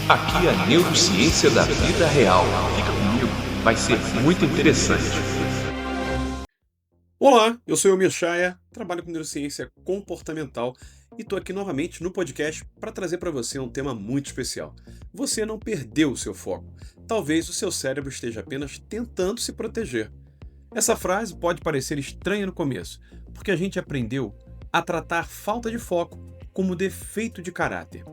Aqui é a neurociência da vida real. Fica comigo, vai ser muito interessante. Olá, eu sou o Elmir Chaya, trabalho com neurociência comportamental e estou aqui novamente no podcast para trazer para você um tema muito especial. Você não perdeu o seu foco. Talvez o seu cérebro esteja apenas tentando se proteger. Essa frase pode parecer estranha no começo, porque a gente aprendeu a tratar falta de foco como defeito de caráter.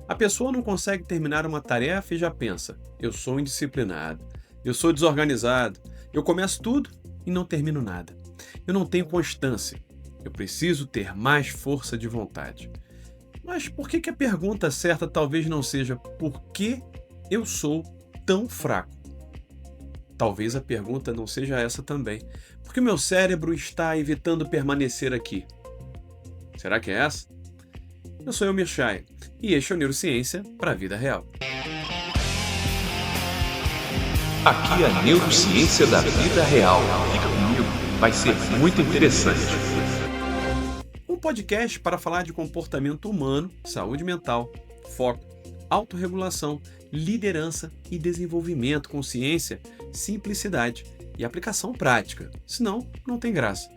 A pessoa não consegue terminar uma tarefa e já pensa: eu sou indisciplinado, eu sou desorganizado, eu começo tudo e não termino nada. Eu não tenho constância, eu preciso ter mais força de vontade. Mas por que a pergunta certa talvez não seja por que eu sou tão fraco? Talvez a pergunta não seja essa também. Porque o meu cérebro está evitando permanecer aqui. Será que é essa? Eu sou Elmir Chaya e este é o Neurociência para a Vida Real. Aqui é a neurociência da vida real. Fica comigo, vai ser muito interessante. Um podcast para falar de comportamento humano, saúde mental, foco, autorregulação, liderança e desenvolvimento com ciência, simplicidade e aplicação prática. Senão, não tem graça.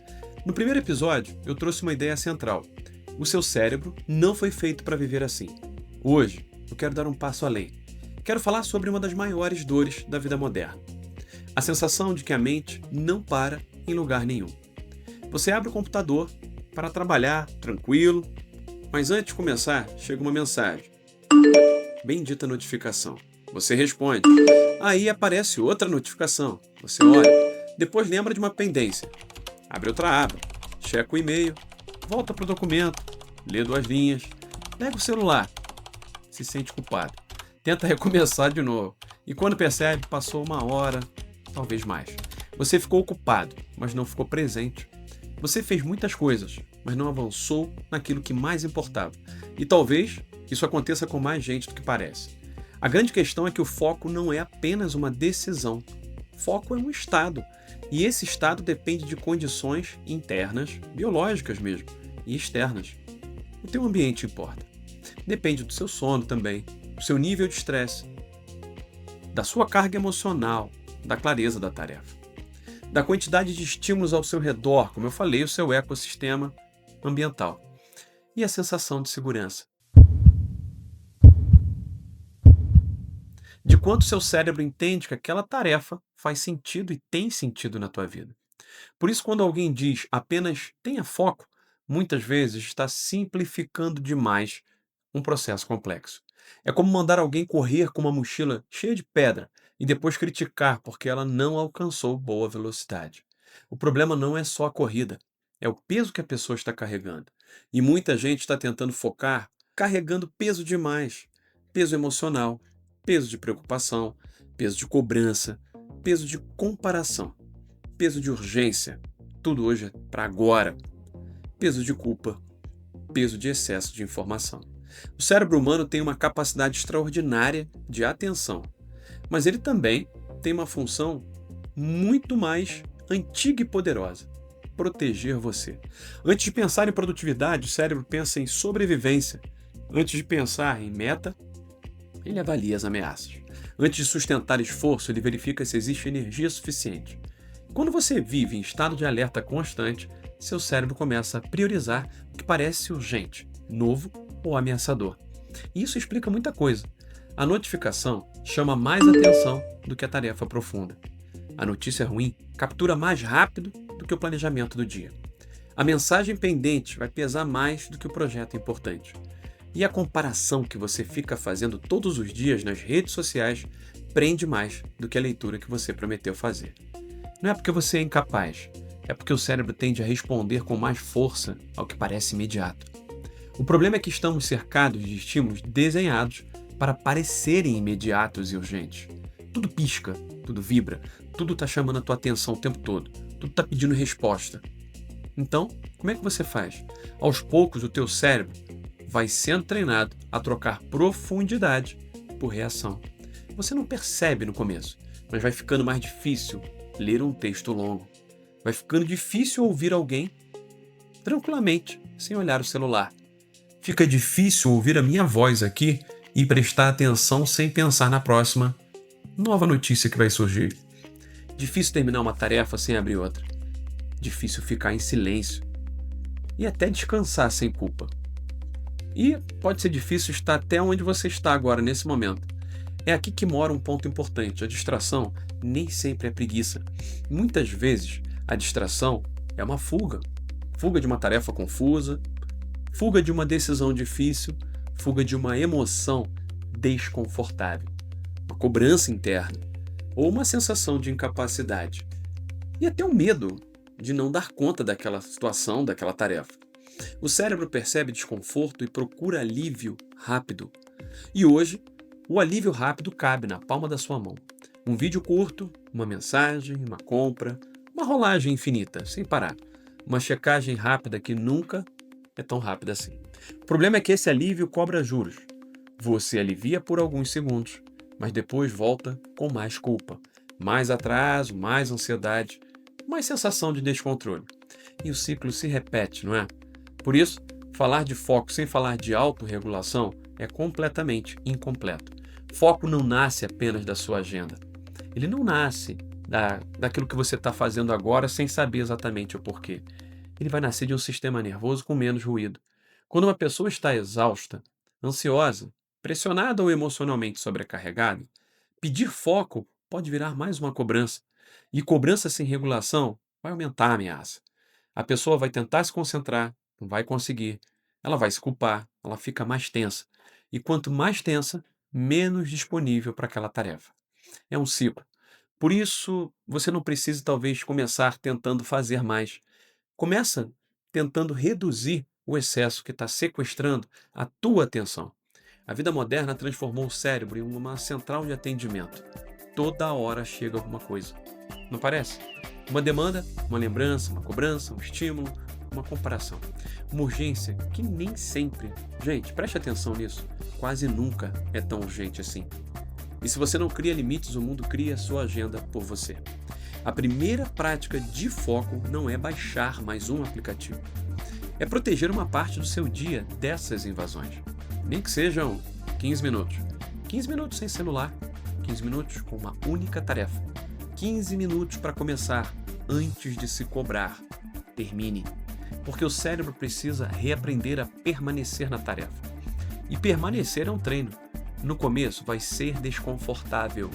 No primeiro episódio, eu trouxe uma ideia central. O seu cérebro não foi feito para viver assim. Hoje, eu quero dar um passo além. Quero falar sobre uma das maiores dores da vida moderna. A sensação de que a mente não para em lugar nenhum. Você abre o computador para trabalhar tranquilo, mas antes de começar, chega uma mensagem. Bendita notificação. Você responde. Aí aparece outra notificação. Você olha. Depois lembra de uma pendência. Abre outra aba. Checa o e-mail. Volta para o documento. Lê 2 linhas. Pega o celular. Se sente culpado. Tenta recomeçar de novo. E quando percebe, passou 1 hora, talvez mais. Você ficou ocupado, mas não ficou presente. Você fez muitas coisas, mas não avançou naquilo que mais importava. E talvez isso aconteça com mais gente do que parece. A grande questão é que o foco não é apenas uma decisão. Foco é um estado. E esse estado depende de condições internas, biológicas mesmo, e externas. O teu ambiente importa. Depende do seu sono também, do seu nível de estresse, da sua carga emocional, da clareza da tarefa, da quantidade de estímulos ao seu redor, como eu falei, o seu ecossistema ambiental, e a sensação de segurança. De quanto seu cérebro entende que aquela tarefa faz sentido e tem sentido na tua vida. Por isso, quando alguém diz apenas tenha foco, muitas vezes está simplificando demais um processo complexo. É como mandar alguém correr com uma mochila cheia de pedra e depois criticar porque ela não alcançou boa velocidade. O problema não é só a corrida, é o peso que a pessoa está carregando. E muita gente está tentando focar carregando peso demais. Peso emocional, peso de preocupação, peso de cobrança, peso de comparação, peso de urgência. Tudo hoje é para agora. Peso de culpa, peso de excesso de informação. O cérebro humano tem uma capacidade extraordinária de atenção, mas ele também tem uma função muito mais antiga e poderosa: proteger você. Antes de pensar em produtividade, o cérebro pensa em sobrevivência. Antes de pensar em meta, ele avalia as ameaças. Antes de sustentar esforço, ele verifica se existe energia suficiente. Quando você vive em estado de alerta constante, seu cérebro começa a priorizar o que parece urgente, novo ou ameaçador. E isso explica muita coisa. A notificação chama mais atenção do que a tarefa profunda. A notícia ruim captura mais rápido do que o planejamento do dia. A mensagem pendente vai pesar mais do que o projeto importante. E a comparação que você fica fazendo todos os dias nas redes sociais prende mais do que a leitura que você prometeu fazer. Não é porque você é incapaz, é porque o cérebro tende a responder com mais força ao que parece imediato. O problema é que estamos cercados de estímulos desenhados para parecerem imediatos e urgentes. Tudo pisca, tudo vibra, tudo está chamando a tua atenção o tempo todo, tudo está pedindo resposta. Então, como é que você faz? Aos poucos, o teu cérebro vai sendo treinado a trocar profundidade por reação. Você não percebe no começo, mas vai ficando mais difícil ler um texto longo. Vai ficando difícil ouvir alguém tranquilamente, sem olhar o celular. Fica difícil ouvir a minha voz aqui e prestar atenção sem pensar na próxima nova notícia que vai surgir. Difícil terminar uma tarefa sem abrir outra. Difícil ficar em silêncio e até descansar sem culpa. E pode ser difícil estar até onde você está agora, nesse momento. É aqui que mora um ponto importante. A distração nem sempre é preguiça. Muitas vezes, a distração é uma fuga. Fuga de uma tarefa confusa, fuga de uma decisão difícil, fuga de uma emoção desconfortável, uma cobrança interna ou uma sensação de incapacidade. E até o medo de não dar conta daquela situação, daquela tarefa. O cérebro percebe desconforto e procura alívio rápido. E hoje, o alívio rápido cabe na palma da sua mão. Um vídeo curto, uma mensagem, uma compra, uma rolagem infinita, sem parar. Uma checagem rápida que nunca é tão rápida assim. O problema é que esse alívio cobra juros. Você alivia por alguns segundos, mas depois volta com mais culpa, mais atraso, mais ansiedade, mais sensação de descontrole. E o ciclo se repete, não é? Por isso, falar de foco sem falar de autorregulação é completamente incompleto. Foco não nasce apenas da sua agenda. Ele não nasce daquilo que você está fazendo agora sem saber exatamente o porquê. Ele vai nascer de um sistema nervoso com menos ruído. Quando uma pessoa está exausta, ansiosa, pressionada ou emocionalmente sobrecarregada, pedir foco pode virar mais uma cobrança. E cobrança sem regulação vai aumentar a ameaça. A pessoa vai tentar se concentrar, não vai conseguir. Ela vai se culpar, ela fica mais tensa. E quanto mais tensa, menos disponível para aquela tarefa. É um ciclo. Por isso, você não precisa talvez começar tentando fazer mais. Começa tentando reduzir o excesso que está sequestrando a tua atenção. A vida moderna transformou o cérebro em uma central de atendimento. Toda hora chega alguma coisa. Não parece? Uma demanda, uma lembrança, uma cobrança, um estímulo, uma comparação. Uma urgência que nem sempre, gente, preste atenção nisso, quase nunca é tão urgente assim. E se você não cria limites, o mundo cria a sua agenda por você. A primeira prática de foco não é baixar mais um aplicativo. É proteger uma parte do seu dia dessas invasões. Nem que sejam 15 minutos. 15 minutos sem celular. 15 minutos com uma única tarefa. 15 minutos para começar antes de se cobrar. Termine. Porque o cérebro precisa reaprender a permanecer na tarefa. E permanecer é um treino. No começo vai ser desconfortável.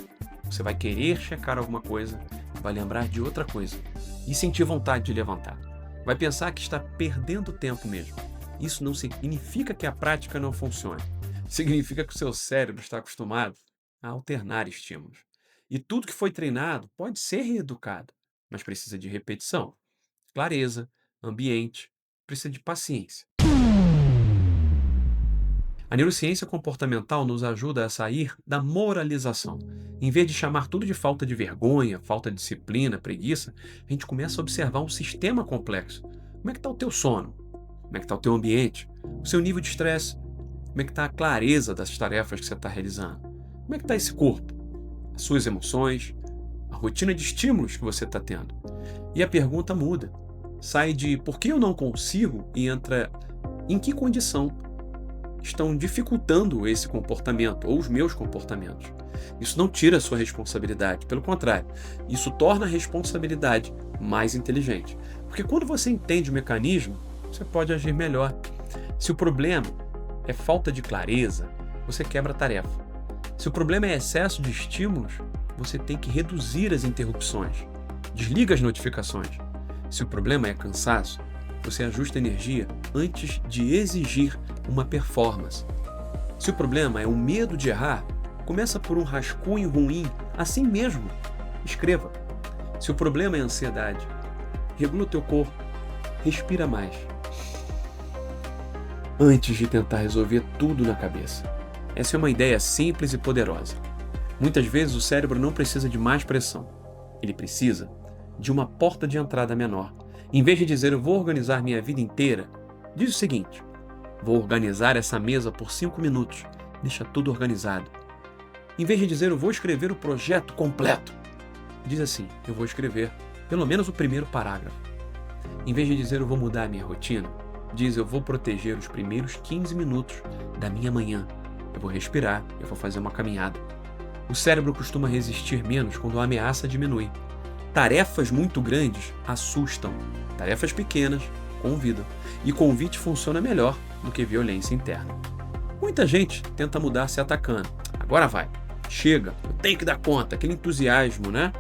Você vai querer checar alguma coisa, vai lembrar de outra coisa e sentir vontade de levantar. Vai pensar que está perdendo tempo mesmo. Isso não significa que a prática não funcione. Significa que o seu cérebro está acostumado a alternar estímulos. E tudo que foi treinado pode ser reeducado, mas precisa de repetição, clareza, ambiente, precisa de paciência. A neurociência comportamental nos ajuda a sair da moralização. Em vez de chamar tudo de falta de vergonha, falta de disciplina, preguiça, a gente começa a observar um sistema complexo. Como é que está o teu sono? Como é que está o teu ambiente? O seu nível de estresse? Como é que está a clareza das tarefas que você está realizando? Como é que está esse corpo? As suas emoções? A rotina de estímulos que você está tendo? E a pergunta muda. Sai de por que eu não consigo e entra em que condição estão dificultando esse comportamento ou os meus comportamentos. Isso não tira a sua responsabilidade, pelo contrário, isso torna a responsabilidade mais inteligente. Porque quando você entende o mecanismo, você pode agir melhor. Se o problema é falta de clareza, você quebra a tarefa. Se o problema é excesso de estímulos, você tem que reduzir as interrupções. Desliga as notificações. Se o problema é cansaço, você ajusta a energia antes de exigir uma performance. Se o problema é o medo de errar, começa por um rascunho ruim, assim mesmo. Escreva. Se o problema é ansiedade, regula o teu corpo, respira mais. Antes de tentar resolver tudo na cabeça. Essa é uma ideia simples e poderosa. Muitas vezes o cérebro não precisa de mais pressão. Ele precisa de uma porta de entrada menor. Em vez de dizer eu vou organizar minha vida inteira, diz o seguinte: vou organizar essa mesa por 5 minutos. Deixa tudo organizado. Em vez de dizer eu vou escrever o projeto completo, diz assim: eu vou escrever pelo menos o primeiro parágrafo. Em vez de dizer eu vou mudar a minha rotina, diz eu vou proteger os primeiros 15 minutos da minha manhã. eu vou respirar, eu vou fazer uma caminhada. O cérebro costuma resistir menos quando a ameaça diminui. Tarefas muito grandes assustam. Tarefas pequenas convidam. E convite funciona melhor do que violência interna. Muita gente tenta mudar se atacando. Agora vai. Chega. Eu tenho que dar conta. Aquele entusiasmo, né?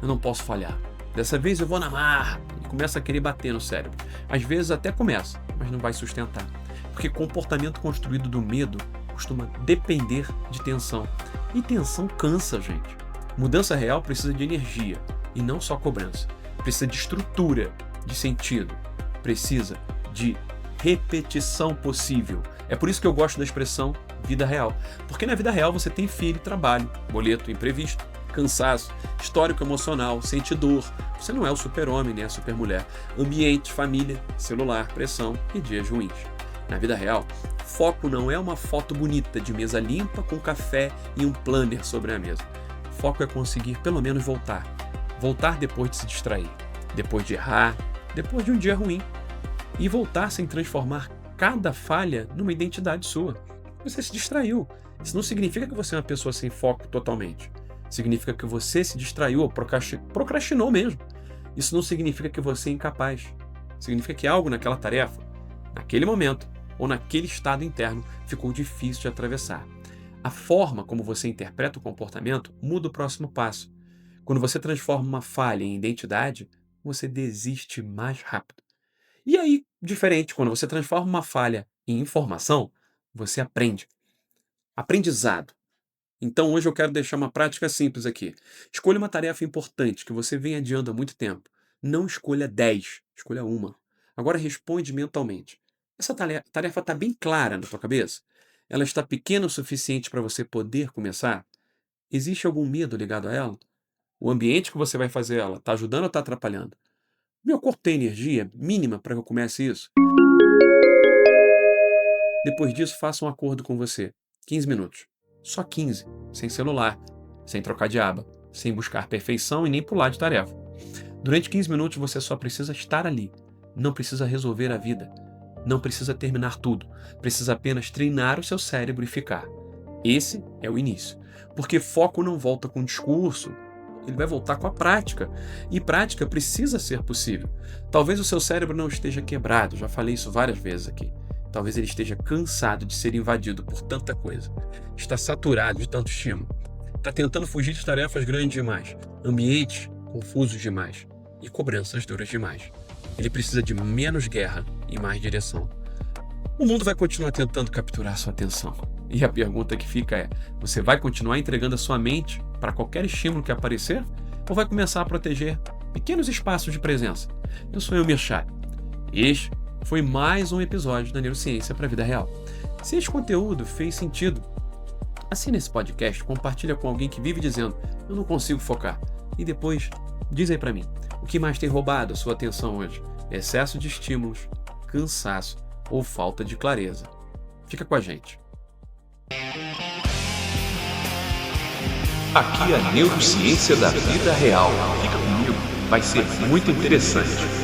Eu não posso falhar. Dessa vez eu vou na marra. E começa a querer bater no cérebro. Às vezes até começa, mas não vai sustentar. Porque comportamento construído do medo costuma depender de tensão. E tensão cansa, gente. Mudança real precisa de energia e não só cobrança. Precisa de estrutura, de sentido. Precisa de repetição possível. É por isso que eu gosto da expressão vida real. Porque na vida real você tem filho, trabalho, boleto, imprevisto, cansaço, histórico emocional, sente dor. Você não é o super-homem nem a super-mulher. Ambiente, família, celular, pressão e dias ruins. Na vida real, foco não é uma foto bonita de mesa limpa com café e um planner sobre a mesa. Foco é conseguir pelo menos voltar. Voltar depois de se distrair, depois de errar, depois de um dia ruim. E voltar sem transformar cada falha numa identidade sua. Você se distraiu. Isso não significa que você é uma pessoa sem foco totalmente. Significa que você se distraiu ou procrastinou mesmo. Isso não significa que você é incapaz. Significa que algo naquela tarefa, naquele momento ou naquele estado interno ficou difícil de atravessar. A forma como você interpreta o comportamento muda o próximo passo. Quando você transforma uma falha em identidade, você desiste mais rápido. E aí, diferente, quando você transforma uma falha em informação, você aprende. Aprendizado. Então hoje eu quero deixar uma prática simples aqui. Escolha uma tarefa importante que você vem adiando há muito tempo. Não escolha 10, escolha uma. Agora responde mentalmente. Essa tarefa está bem clara na tua cabeça? Ela está pequena o suficiente para você poder começar? Existe algum medo ligado a ela? O ambiente que você vai fazer ela está ajudando ou está atrapalhando? Meu corpo tem energia mínima para que eu comece isso? Depois disso, faça um acordo com você. 15 minutos. Só 15. Sem celular, sem trocar de aba, sem buscar perfeição e nem pular de tarefa. Durante 15 minutos você só precisa estar ali. Não precisa resolver a vida. Não precisa terminar tudo. Precisa apenas treinar o seu cérebro e ficar. Esse é o início. Porque foco não volta com discurso. Ele vai voltar com a prática. E prática precisa ser possível. Talvez o seu cérebro não esteja quebrado. Já falei isso várias vezes aqui. Talvez ele esteja cansado de ser invadido por tanta coisa. Está saturado de tanto estímulo. Está tentando fugir de tarefas grandes demais. Ambientes confusos demais. E cobranças duras demais. Ele precisa de menos guerra e mais direção. O mundo vai continuar tentando capturar sua atenção. E a pergunta que fica é: você vai continuar entregando a sua mente para qualquer estímulo que aparecer? Ou vai começar a proteger pequenos espaços de presença? Eu sou Elmir Chá. Este foi mais um episódio da Neurociência para a Vida Real. Se este conteúdo fez sentido, assine esse podcast, compartilha com alguém que vive dizendo: eu não consigo focar. E depois, diz aí para mim, o que mais tem roubado a sua atenção hoje? Excesso de estímulos, cansaço ou falta de clareza? Fica com a gente. Aqui é a Neurociência da Vida Real. Fica comigo, vai ser muito interessante.